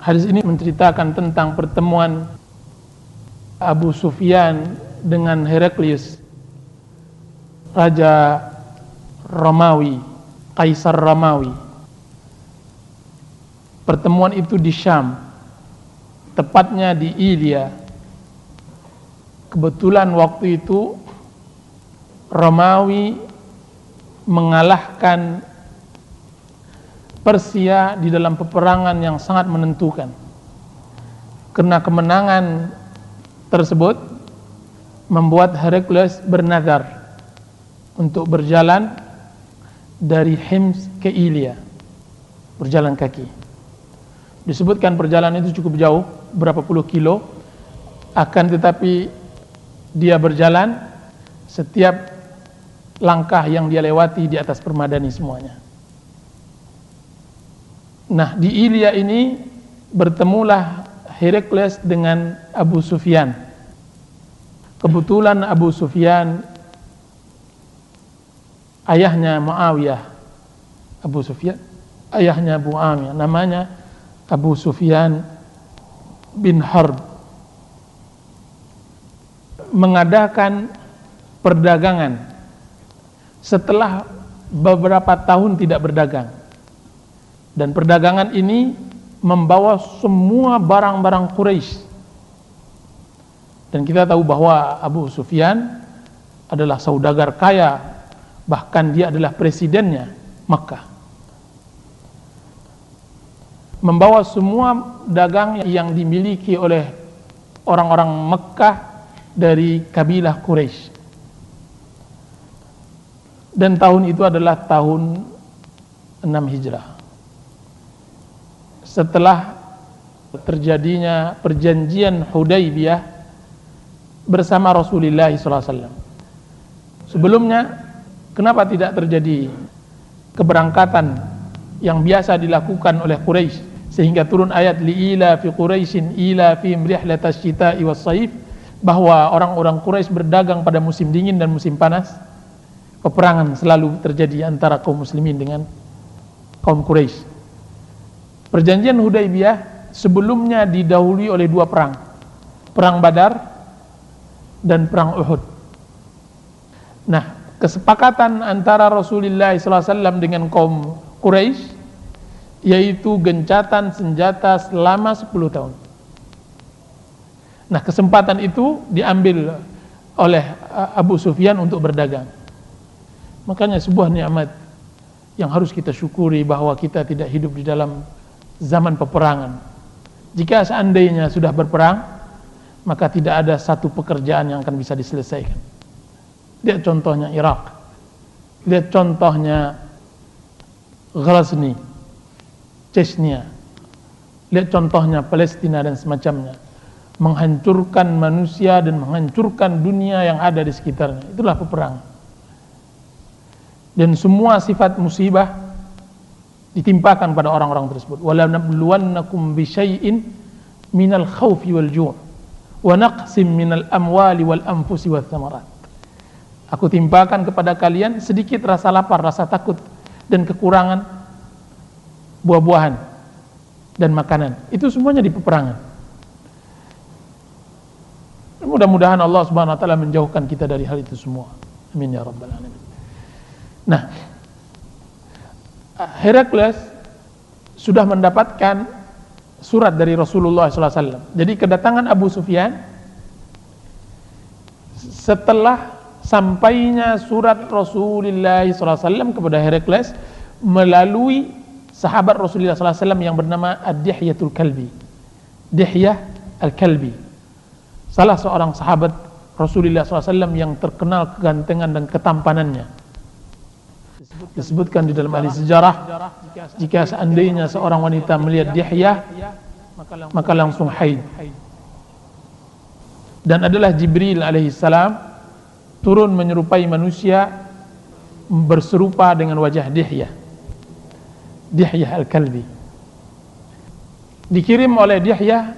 Hadis ini menceritakan tentang pertemuan Abu Sufyan dengan Heraklius, Raja Romawi, Kaisar Romawi. Pertemuan itu di Syam, tepatnya di Ilia. Kebetulan waktu itu Romawi mengalahkan Persia di dalam peperangan yang sangat menentukan. Karena kemenangan tersebut membuat Heraklius bernazar untuk berjalan dari Hims ke Ilia, berjalan kaki. Disebutkan perjalanan itu cukup jauh, berapa puluh kilo, akan tetapi dia berjalan, setiap langkah yang dia lewati di atas permadani semuanya. Nah, di Ilia ini bertemulah Heraklius dengan Abu Sufyan. Kebetulan Abu Sufyan ayahnya Muawiyah. Abu Sufyan ayahnya Muawiyah, namanya Abu Sufyan bin Harb, mengadakan perdagangan setelah beberapa tahun tidak berdagang. Dan perdagangan ini membawa semua barang-barang Quraisy. Dan kita tahu bahwa Abu Sufyan adalah saudagar kaya, bahkan dia adalah presidennya Makkah. Membawa semua dagang yang dimiliki oleh orang-orang Makkah dari kabilah Quraisy. Dan tahun itu adalah tahun 6 Hijrah. Setelah terjadinya perjanjian Hudaybiyah bersama Rasulullah SAW. Sebelumnya, kenapa tidak terjadi keberangkatan yang biasa dilakukan oleh Quraisy sehingga turun ayat li'ila fi Quraisyin ila fi rihlatas syita'i was-saif, bahwa orang-orang Quraisy berdagang pada musim dingin dan musim panas. Peperangan selalu terjadi antara kaum muslimin dengan kaum Quraisy. Perjanjian Hudaybiyah sebelumnya didahului oleh dua perang, Perang Badar dan Perang Uhud. Nah, kesepakatan antara Rasulullah SAW dengan kaum Quraisy yaitu gencatan senjata selama 10 tahun. Nah, kesempatan itu diambil oleh Abu Sufyan untuk berdagang. Makanya sebuah nikmat yang harus kita syukuri bahwa kita tidak hidup di dalam zaman peperangan. Jika seandainya sudah berperang, maka tidak ada satu pekerjaan yang akan bisa diselesaikan. Lihat contohnya Irak, lihat contohnya Ghazni, Chechnya, lihat contohnya Palestina dan semacamnya. Menghancurkan manusia dan menghancurkan dunia yang ada di sekitarnya. Itulah peperangan. Dan semua sifat musibah ditimpakan pada orang-orang tersebut. Wala nabluwannakum bisyai'in minal khawfi wal ju' wa naqsim minal amwali wal anfusi wath thamarat. Aku timpakan kepada kalian sedikit rasa lapar, rasa takut dan kekurangan buah-buahan dan makanan. Itu semuanya di peperangan. Mudah-mudahan Allah Subhanahu wa taala menjauhkan kita dari hal itu semua. Amin ya rabbal alamin. Nah, Heraklius sudah mendapatkan surat dari Rasulullah SAW. Jadi kedatangan Abu Sufyan setelah sampainya surat Rasulullah SAW kepada Heraklius melalui sahabat Rasulullah SAW yang bernama Ad-Dihyatul Kalbi. Dihyah Al-Kalbi, salah seorang sahabat Rasulullah SAW yang terkenal kegantengan dan ketampanannya. Disebutkan di dalam ahli sejarah, jika seandainya seorang wanita melihat Dihyah, maka langsung haid. Dan adalah Jibril alaihissalam turun menyerupai manusia, berserupa dengan wajah Dihyah, Dihyah Al-Kalbi. Dikirim oleh Dihyah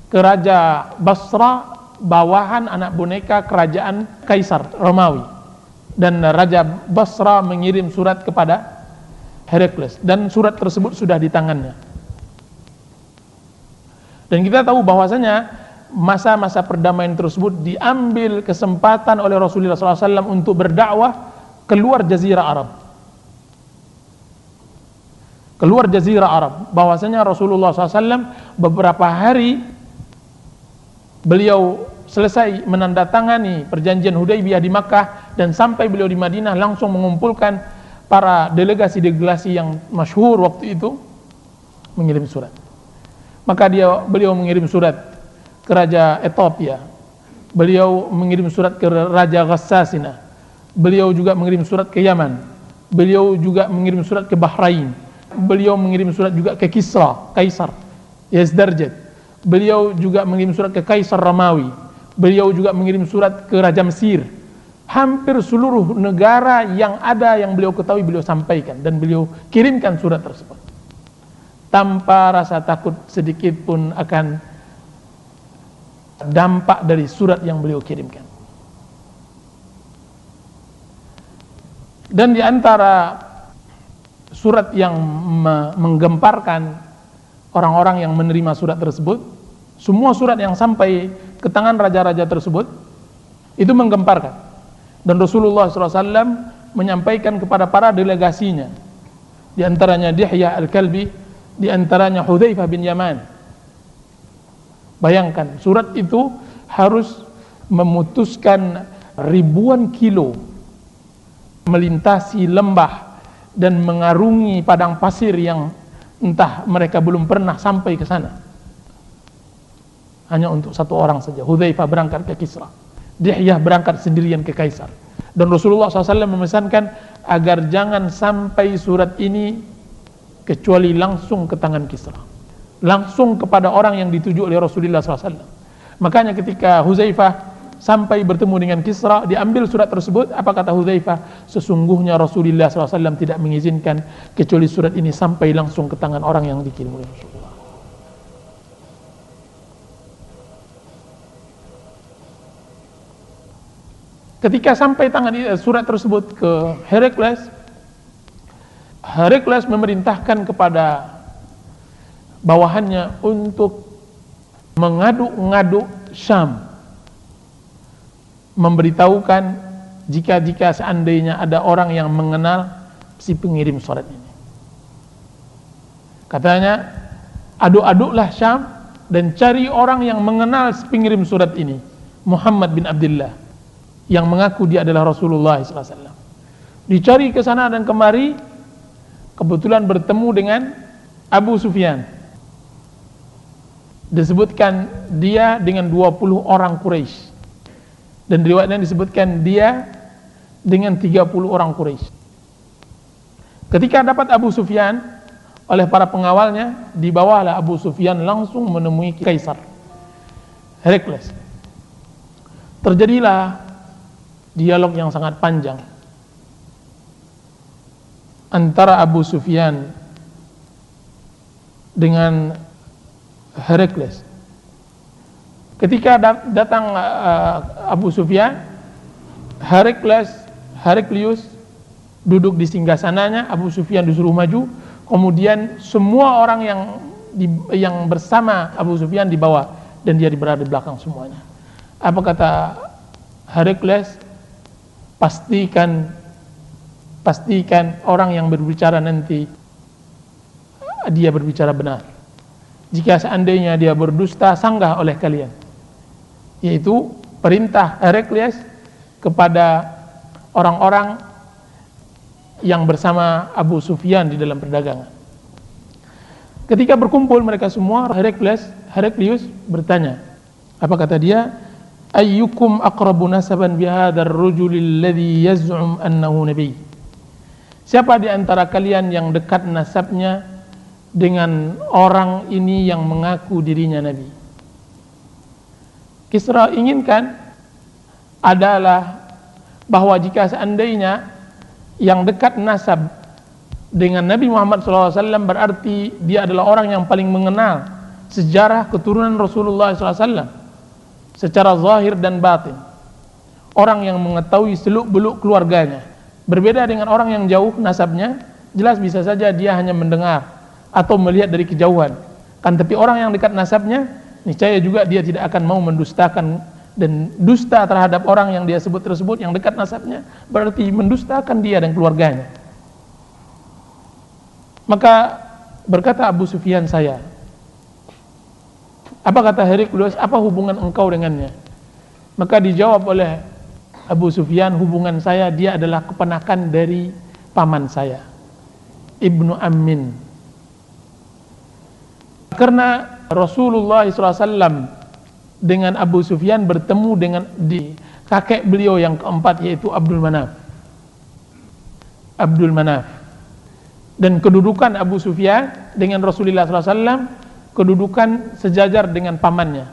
ke Raja Basra, bawahan anak boneka kerajaan Kaisar Romawi. Dan Raja Basra mengirim surat kepada Heraklius, dan surat tersebut sudah di tangannya. Dan kita tahu bahwasanya masa-masa perdamaian tersebut diambil kesempatan oleh Rasulullah SAW untuk berdakwah keluar Jazirah Arab. Keluar Jazirah Arab. Bahwasanya Rasulullah SAW beberapa hari beliau selesai menandatangani perjanjian Hudaybiyah di Makkah, dan sampai beliau di Madinah langsung mengumpulkan para delegasi-delegasi yang masyhur waktu itu, mengirim surat. Maka beliau mengirim surat ke Raja Ethiopia, beliau mengirim surat ke Raja Ghassasina, beliau juga mengirim surat ke Yaman, beliau juga mengirim surat ke Bahrain, beliau mengirim surat juga ke Kisra, Kaisar Yazdarjad, beliau juga mengirim surat ke Kaisar Romawi, beliau juga mengirim surat ke Raja Mesir. Hampir seluruh negara yang ada yang beliau ketahui beliau sampaikan, dan beliau kirimkan surat tersebut tanpa rasa takut sedikit pun akan dampak dari surat yang beliau kirimkan. Dan di antara surat yang menggemparkan orang-orang yang menerima surat tersebut, semua surat yang sampai ke tangan raja-raja tersebut itu menggemparkan. Dan Rasulullah SAW menyampaikan kepada para delegasinya, di antaranya Dihya Al-Kalbi, di antaranya Hudzaifah bin Yaman. Bayangkan, surat itu harus memutuskan ribuan kilo, melintasi lembah dan mengarungi padang pasir yang entah mereka belum pernah sampai ke sana. Hanya untuk satu orang saja. Hudzaifah berangkat ke Kisra, Dihyah berangkat sendirian ke Kaisar. Dan Rasulullah SAW memesankan agar jangan sampai surat ini kecuali langsung ke tangan Kisra, langsung kepada orang yang dituju oleh Rasulullah SAW. Makanya ketika Hudzaifah sampai bertemu dengan Kisra, diambil surat tersebut. Apa kata Hudzaifah? Sesungguhnya Rasulullah SAW tidak mengizinkan kecuali surat ini sampai langsung ke tangan orang yang dikirim oleh Rasulullah. Ketika sampai tangan surat tersebut ke Herakles, Herakles memerintahkan kepada bawahannya untuk mengadu-ngadu Syam, memberitahukan jika seandainya ada orang yang mengenal si pengirim surat ini. Katanya, adu-aduklah Syam dan cari orang yang mengenal si pengirim surat ini, Muhammad bin Abdullah, yang mengaku dia adalah Rasulullah SAW. Dicari ke sana dan kemari, kebetulan bertemu dengan Abu Sufyan. Disebutkan dia dengan 20 orang Quraisy, dan riwayatnya disebutkan dia dengan 30 orang Quraisy. Ketika dapat Abu Sufyan oleh para pengawalnya, dibawalah Abu Sufyan langsung menemui Kaisar Herakles. Terjadilah dialog yang sangat panjang antara Abu Sufyan dengan Herakles. Ketika datang Abu Sufyan, Heraklius duduk di singgasananya, Abu Sufyan disuruh maju, kemudian semua orang yang bersama Abu Sufyan dibawa, dan dia berada di belakang semuanya. Apa kata Herakles? Pastikan orang yang berbicara nanti dia berbicara benar. Jika seandainya dia berdusta, sanggah oleh kalian. Yaitu perintah Herakles kepada orang-orang yang bersama Abu Sufyan di dalam perdagangan. Ketika berkumpul mereka semua, Heraklius bertanya. Apa kata dia? Ayyukum aqrabu nasaban bihadzal rajulil ladzi yaz'um annahu nabi. Siapa di antara kalian yang dekat nasabnya dengan orang ini yang mengaku dirinya nabi? Kisra inginkan adalah bahwa jika seandainya yang dekat nasab dengan Nabi Muhammad SAW, berarti dia adalah orang yang paling mengenal sejarah keturunan Rasulullah SAW secara zahir dan batin, orang yang mengetahui seluk-beluk keluarganya. Berbeda dengan orang yang jauh nasabnya, jelas bisa saja dia hanya mendengar atau melihat dari kejauhan, Kan tapi orang yang dekat nasabnya, niscaya juga dia tidak akan mau mendustakan, dan dusta terhadap orang yang dia sebut tersebut yang dekat nasabnya berarti mendustakan dia dan keluarganya. Maka berkata Abu Sufyan, saya. Apa kata Heraklius, apa hubungan engkau dengannya? Maka dijawab oleh Abu Sufyan, hubungan saya, dia adalah keponakan dari paman saya, Ibnu Ammin. Karena Rasulullah SAW dengan Abu Sufyan bertemu dengan di kakek beliau yang keempat, yaitu Abdul Manaf. Dan kedudukan Abu Sufyan dengan Rasulullah SAW kedudukan sejajar dengan pamannya,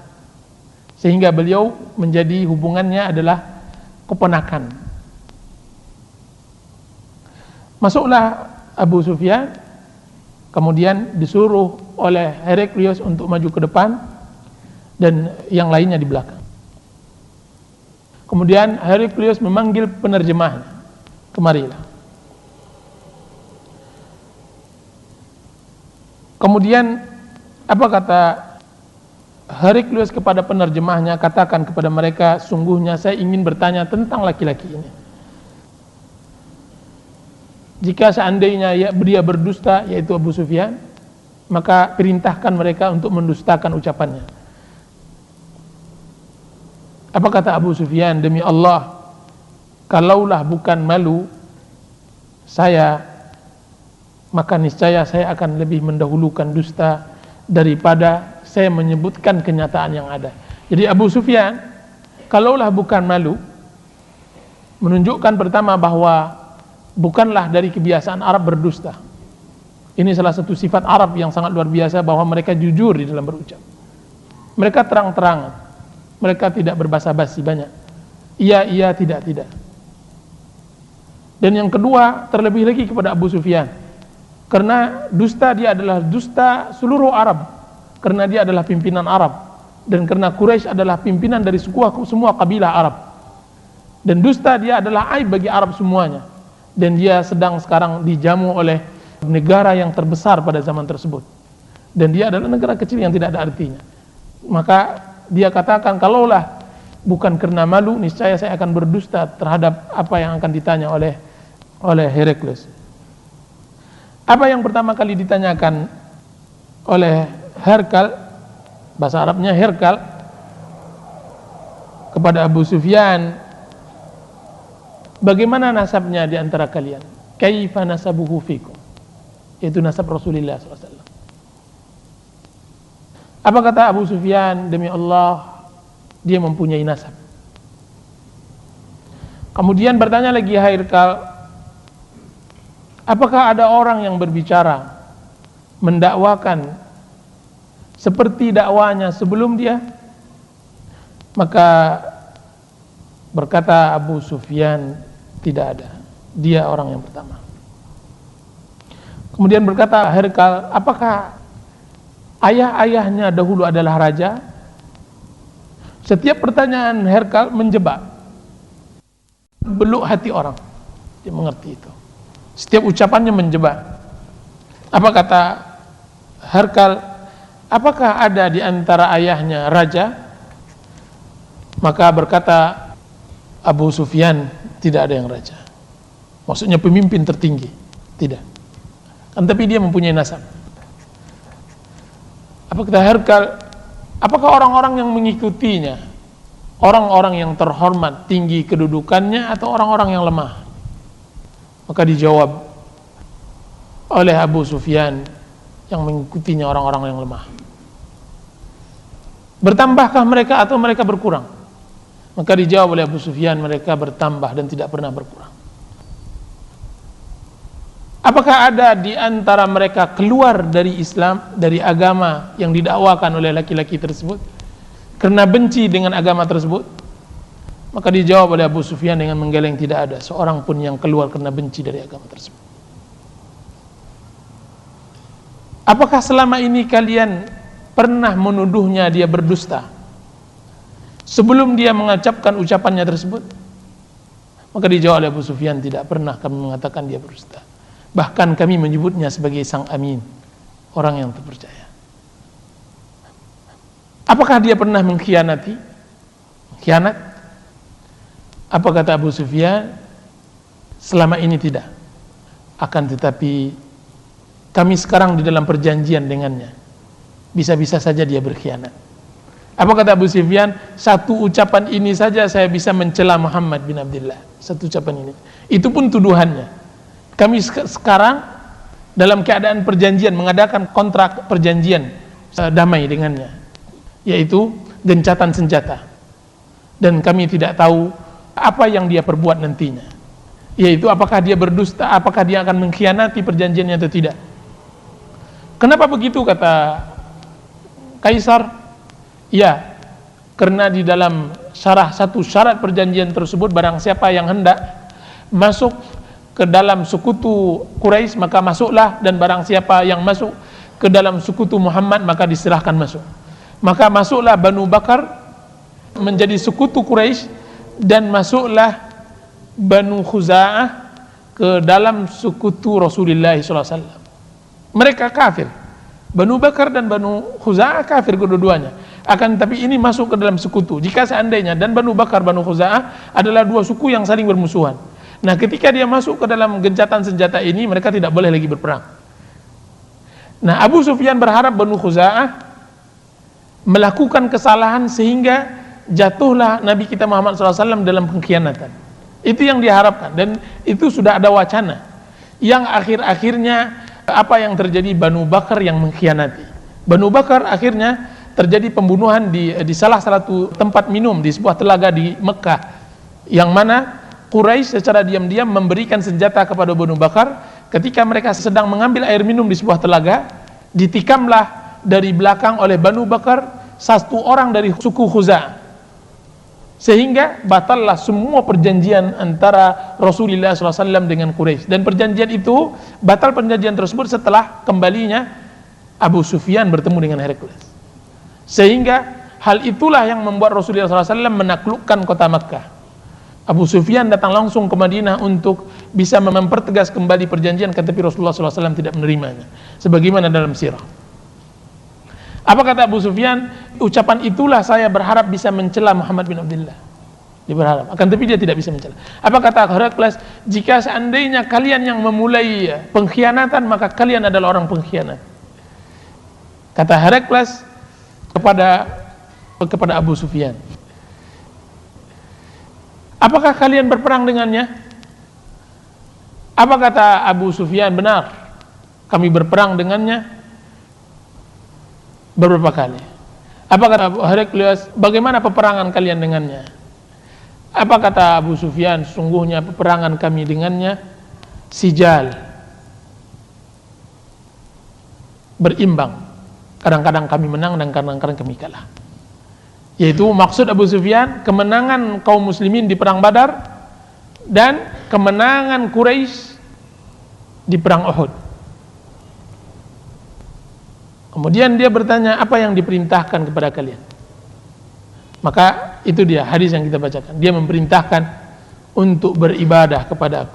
sehingga beliau menjadi hubungannya adalah keponakan. Masuklah Abu Sufyan, kemudian disuruh oleh Heraklius untuk maju ke depan dan yang lainnya di belakang. Kemudian Heraklius memanggil penerjemahnya, kemarilah. Kemudian apa kata Heraklius kepada penerjemahnya? Katakan kepada mereka, sungguhnya saya ingin bertanya tentang laki-laki ini. Jika seandainya dia berdusta, yaitu Abu Sufyan, maka perintahkan mereka untuk mendustakan ucapannya. Apa kata Abu Sufyan? Demi Allah, kalaulah bukan malu saya, maka niscaya saya akan lebih mendahulukan dusta daripada saya menyebutkan kenyataan yang ada. Jadi Abu Sufyan, kalaulah bukan malu, menunjukkan pertama bahwa bukanlah dari kebiasaan Arab berdusta. Ini salah satu sifat Arab yang sangat luar biasa, bahwa mereka jujur di dalam berucap. Mereka terang-terangan. Mereka tidak berbasa-basi banyak. Iya, tidak. Dan yang kedua, terlebih lagi kepada Abu Sufyan, karena dusta dia adalah dusta seluruh Arab, karena dia adalah pimpinan Arab, dan karena Quraisy adalah pimpinan dari semua kabilah Arab, dan dusta dia adalah aib bagi Arab semuanya, dan dia sedang sekarang dijamu oleh negara yang terbesar pada zaman tersebut, dan dia adalah negara kecil yang tidak ada artinya. Maka dia katakan, kalaulah bukan karena malu, niscaya saya akan berdusta terhadap apa yang akan ditanya oleh Heraklius. Apa yang pertama kali ditanyakan oleh Herkal, bahasa Arabnya Herkal, kepada Abu Sufyan, bagaimana nasabnya di antara kalian? Kaifa nasabuhu fikum? Yaitu nasab Rasulullah SAW. Apa kata Abu Sufyan? Demi Allah, dia mempunyai nasab. Kemudian bertanya lagi Herkal, apakah ada orang yang berbicara, mendakwakan seperti dakwanya sebelum dia? Maka berkata Abu Sufyan, tidak ada. Dia orang yang pertama. Kemudian berkata Herkal, apakah ayah-ayahnya dahulu adalah raja? Setiap pertanyaan Herkal menjebak, beluk hati orang. Dia mengerti itu. Setiap ucapannya menjebak. Apa kata Herkal? Apakah ada di antara ayahnya raja? Maka berkata Abu Sufyan, tidak ada yang raja. Maksudnya pemimpin tertinggi. Tidak. Kan tapi dia mempunyai nasab. Apa kata Herkal? Apakah orang-orang yang mengikutinya orang-orang yang terhormat, tinggi kedudukannya, atau orang-orang yang lemah? Maka dijawab oleh Abu Sufyan, yang mengikutinya orang-orang yang lemah. Bertambahkah mereka atau mereka berkurang? Maka dijawab oleh Abu Sufyan, mereka bertambah dan tidak pernah berkurang. Apakah ada di antara mereka keluar dari Islam, dari agama yang didakwakan oleh laki-laki tersebut, karena benci dengan agama tersebut? Maka dijawab oleh Abu Sufyan dengan menggeleng, tidak ada seorang pun yang keluar karena benci dari agama tersebut. Apakah selama ini kalian pernah menuduhnya dia berdusta sebelum dia mengucapkan ucapannya tersebut? Maka dijawab oleh Abu Sufyan, tidak pernah kami mengatakan dia berdusta. Bahkan kami menyebutnya sebagai sang amin, orang yang terpercaya. Apakah dia pernah mengkhianati? Khianat? Apa kata Abu Sufyan? Selama ini tidak. Akan tetapi kami sekarang di dalam perjanjian dengannya. Bisa-bisa saja dia berkhianat. Apa kata Abu Sufyan? Satu ucapan ini saja saya bisa mencela Muhammad bin Abdullah. Satu ucapan ini. Itu pun tuduhannya. Kami sekarang dalam keadaan perjanjian, mengadakan kontrak perjanjian damai dengannya, yaitu gencatan senjata. Dan kami tidak tahu apa yang dia perbuat nantinya, yaitu apakah dia berdusta, apakah dia akan mengkhianati perjanjiannya atau tidak. Kenapa begitu kata Kaisar? Ya, karena di dalam satu syarat perjanjian tersebut, barang siapa yang hendak masuk ke dalam sekutu Quraisy maka masuklah, dan barang siapa yang masuk ke dalam sekutu Muhammad maka disilahkan masuk. Maka masuklah Banu Bakar menjadi sekutu Quraisy, dan masuklah Banu Khuza'ah ke dalam sekutu Rasulullah SAW. Mereka kafir, Banu Bakar dan Banu Khuza'ah kafir kedua-duanya. Akan tapi ini masuk ke dalam sekutu. Jika seandainya, dan Banu Bakar, Banu Khuza'ah adalah dua suku yang saling bermusuhan. Nah, ketika dia masuk ke dalam gencatan senjata ini, mereka tidak boleh lagi berperang. Nah, Abu Sufyan berharap Banu Khuza'ah melakukan kesalahan sehingga jatuhlah Nabi kita Muhammad SAW dalam pengkhianatan. Itu yang diharapkan, dan itu sudah ada wacana. Yang akhir-akhirnya apa yang terjadi, Banu Bakar yang mengkhianati. Banu Bakar akhirnya terjadi pembunuhan di salah satu tempat minum di sebuah telaga di Mekah, yang mana Quraisy secara diam-diam memberikan senjata kepada Banu Bakar. Ketika mereka sedang mengambil air minum di sebuah telaga, ditikamlah dari belakang oleh Banu Bakar satu orang dari suku Khuza'ah, sehingga batallah semua perjanjian antara Rasulullah SAW dengan Quraisy. Dan perjanjian itu, batal perjanjian tersebut setelah kembalinya Abu Sufyan bertemu dengan Herakles. Sehingga hal itulah yang membuat Rasulullah SAW menaklukkan kota Makkah. Abu Sufyan datang langsung ke Madinah untuk bisa mempertegas kembali perjanjian, tetapi Rasulullah SAW tidak menerimanya, sebagaimana dalam sirah. Apa kata Abu Sufyan? Ucapan itulah saya berharap bisa mencela Muhammad bin Abdullah. Dia berharap, akan tapi dia tidak bisa mencela. Apa kata Herakles? Jika seandainya kalian yang memulai pengkhianatan, maka kalian adalah orang pengkhianat. Kata Herakles kepada Abu Sufyan, apakah kalian berperang dengannya? Apa kata Abu Sufyan? Benar, kami berperang dengannya beberapa kali. Apa kata Herakles? Bagaimana peperangan kalian dengannya? Apa kata Abu Sufyan? Sungguhnya peperangan kami dengannya sijal, berimbang. Kadang-kadang kami menang dan kadang-kadang kami kalah. Yaitu maksud Abu Sufyan kemenangan kaum muslimin di perang Badar dan kemenangan Quraisy di perang Uhud. Kemudian dia bertanya, apa yang diperintahkan kepada kalian? Maka itu dia hadis yang kita bacakan. Dia memerintahkan untuk beribadah kepada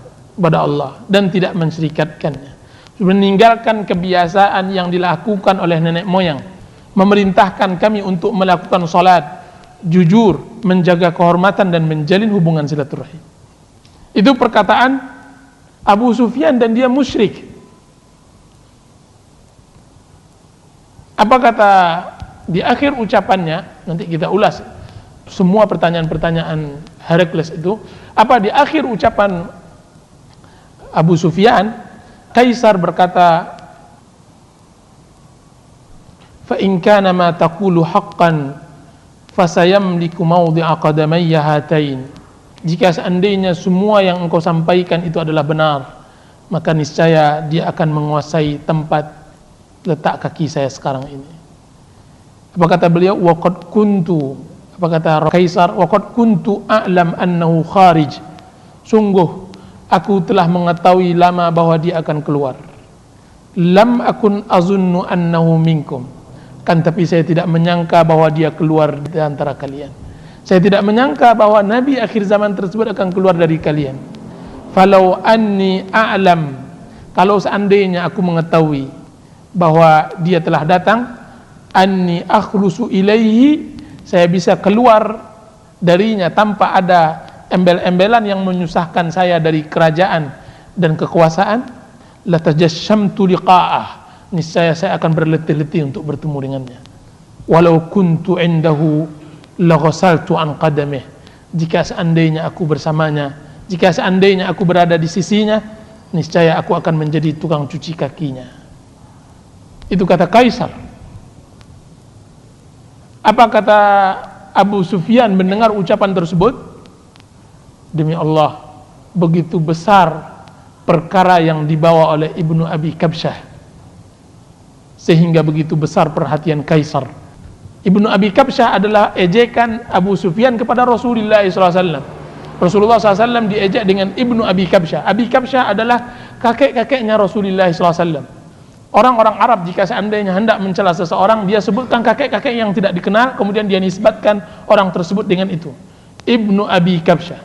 Allah dan tidak mensyirikatkannya, meninggalkan kebiasaan yang dilakukan oleh nenek moyang, memerintahkan kami untuk melakukan salat, jujur, menjaga kehormatan dan menjalin hubungan silaturahim. Itu perkataan Abu Sufyan, dan dia musyrik. Apa kata di akhir ucapannya? Nanti kita ulas semua pertanyaan-pertanyaan Herakles itu. Apa di akhir ucapan Abu Sufyan? Kaisar berkata, fa in kana ma taqulu haqqan fasayamliku mawdi'a qadamayya hatain. Jika seandainya semua yang engkau sampaikan itu adalah benar, maka niscaya dia akan menguasai tempat letak kaki saya sekarang ini. Apa kata beliau? Wa qad kuntu, apa kata Kaisar? Wa qad kuntu a'lam annahu kharij. Sungguh aku telah mengetahui lama bahwa dia akan keluar. Lam akun azunnu annahu minkum. Kan tapi saya tidak menyangka bahwa dia keluar di antara kalian. Saya tidak menyangka bahwa Nabi akhir zaman tersebut akan keluar dari kalian. Falau anni a'lam, kalau seandainya aku mengetahui bahwa dia telah datang, anni akhlusu ilaihi, saya bisa keluar darinya tanpa ada embel-embelan yang menyusahkan saya dari kerajaan dan kekuasaan, latajassamtu liqa'ah, niscaya saya akan berletih-letih untuk bertemu dengannya. Walau kuntu indahu laghasaltu an qadamih, jika seandainya aku bersamanya, jika seandainya aku berada di sisinya, niscaya aku akan menjadi tukang cuci kakinya. Itu kata Kaisar. Apa kata Abu Sufyan mendengar ucapan tersebut? Demi Allah, begitu besar perkara yang dibawa oleh Ibnu Abi Kabsyah, sehingga begitu besar perhatian Kaisar. Ibnu Abi Kabsyah adalah ejekan Abu Sufyan kepada Rasulullah SAW. Rasulullah SAW diejek dengan Ibnu Abi Kabsyah. Abi Kabsyah adalah kakek-kakeknya Rasulullah SAW. Orang-orang Arab jika seandainya hendak mencela seseorang, dia sebutkan kakek-kakek yang tidak dikenal, kemudian dia nisbatkan orang tersebut dengan itu, Ibnu Abi Kabsyah.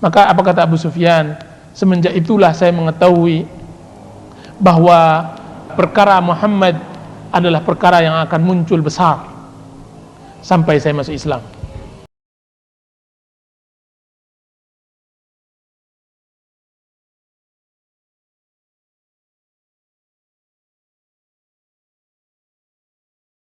Maka apa kata Abu Sufyan? Semenjak itulah saya mengetahui bahwa perkara Muhammad adalah perkara yang akan muncul besar sampai saya masuk Islam.